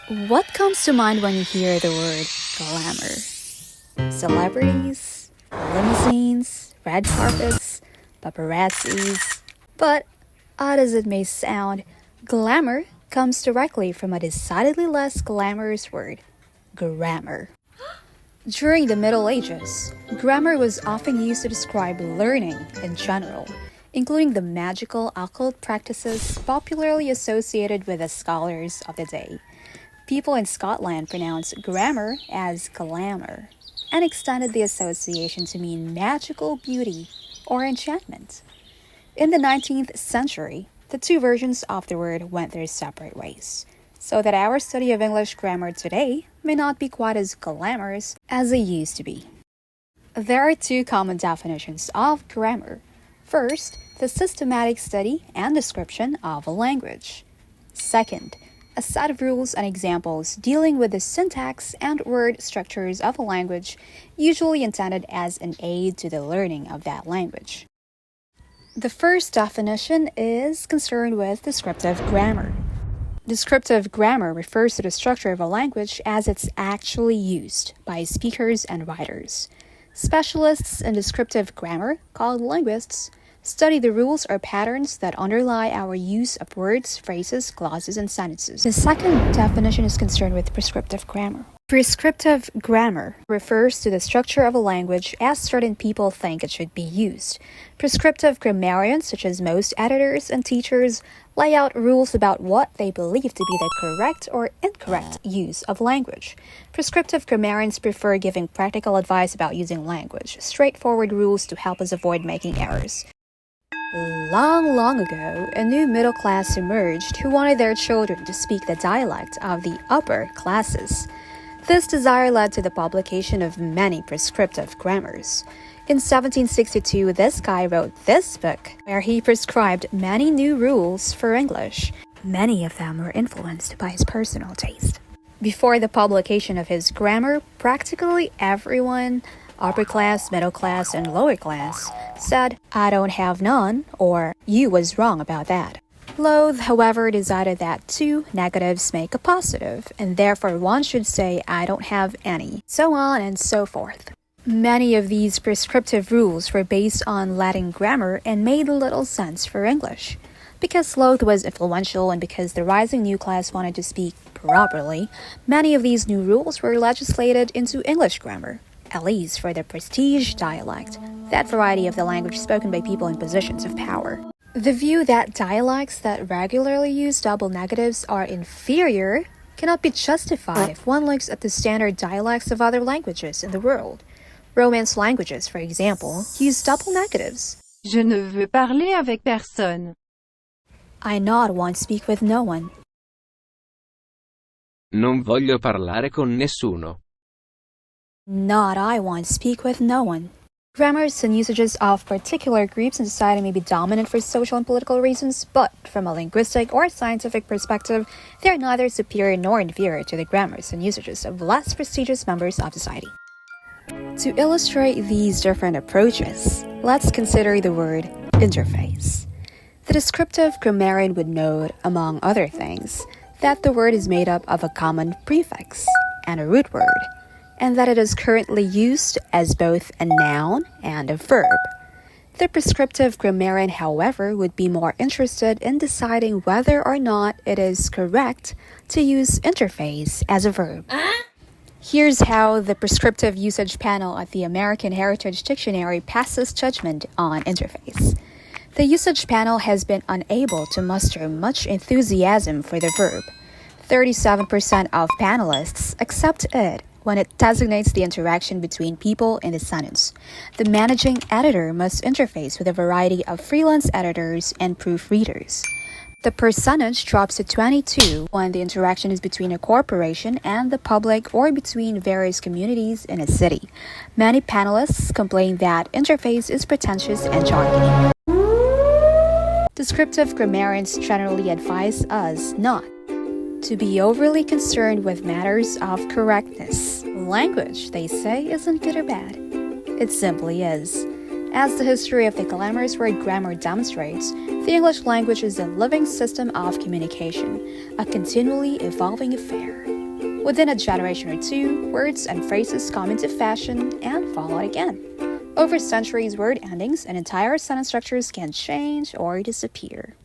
What comes to mind when you hear the word glamour? Celebrities, limousines, red carpets, paparazzis. But, odd as it may sound, glamour comes directly from a decidedly less glamorous word, grammar. During the Middle Ages, grammar was often used to describe learning in general, including the magical occult practices popularly associated with the scholars of the day. People in Scotland pronounced grammar as glamour and extended the association to mean magical beauty or enchantment. In the 19th century, the two versions of the word went their separate ways, so that our study of English grammar today may not be quite as glamorous as it used to be. There are two common definitions of grammar. First, the systematic study and description of a language. Second, a set of rules and examples dealing with the syntax and word structures of a language, usually intended as an aid to the learning of that language. The first definition is concerned with descriptive grammar. Descriptive grammar refers to the structure of a language as it's actually used by speakers and writers. Specialists in descriptive grammar, called linguists, study the rules or patterns that underlie our use of words, phrases, clauses, and sentences. The second definition is concerned with prescriptive grammar. Prescriptive grammar refers to the structure of a language as certain people think it should be used. Prescriptive grammarians, such as most editors and teachers, lay out rules about what they believe to be the correct or incorrect use of language. Prescriptive grammarians prefer giving practical advice about using language, straightforward rules to help us avoid making errors. Long ago, a new middle class emerged who wanted their children to speak the dialect of the upper classes. This desire led to the publication of many prescriptive grammars. In 1762, this guy wrote this book, where he prescribed many new rules for English. Many of them were influenced by his personal taste. Before the publication of his grammar, practically everyone, upper class, middle class, and lower class, said, "I don't have none," or "you was wrong about that." Lowth, however, decided that two negatives make a positive, and therefore one should say, "I don't have any," so on and so forth. Many of these prescriptive rules were based on Latin grammar and made little sense for English. Because Lowth was influential and because the rising new class wanted to speak properly, many of these new rules were legislated into English grammar, at least for the prestige dialect, that variety of the language spoken by people in positions of power. The view that dialects that regularly use double negatives are inferior cannot be justified if one looks at the standard dialects of other languages in the world. Romance languages, for example, use double negatives. Je ne veux parler avec personne. I not want to speak with no one. Non voglio parlare con nessuno. Not I want to speak with no one. Grammars and usages of particular groups in society may be dominant for social and political reasons, but from a linguistic or scientific perspective, they are neither superior nor inferior to the grammars and usages of less prestigious members of society. To illustrate these different approaches, let's consider the word interface. The descriptive grammarian would note, among other things, that the word is made up of a common prefix and a root word, and that it is currently used as both a noun and a verb. The prescriptive grammarian, however, would be more interested in deciding whether or not it is correct to use interface as a verb. Here's how the prescriptive usage panel at the American Heritage Dictionary passes judgment on interface. The usage panel has been unable to muster much enthusiasm for the verb. 37% of panelists accept it when it designates the interaction between people in the sentence. The managing editor must interface with a variety of freelance editors and proofreaders. The percentage drops to 22 when the interaction is between a corporation and the public or between various communities in a city. Many panelists complain that interface is pretentious and jargony. Descriptive grammarians generally advise us not to be overly concerned with matters of correctness. Language, they say, isn't good or bad. It simply is. As the history of the glamorous word grammar demonstrates, the English language is a living system of communication, a continually evolving affair. Within a generation or two, words and phrases come into fashion and fall out again. Over centuries, word endings and entire sentence structures can change or disappear.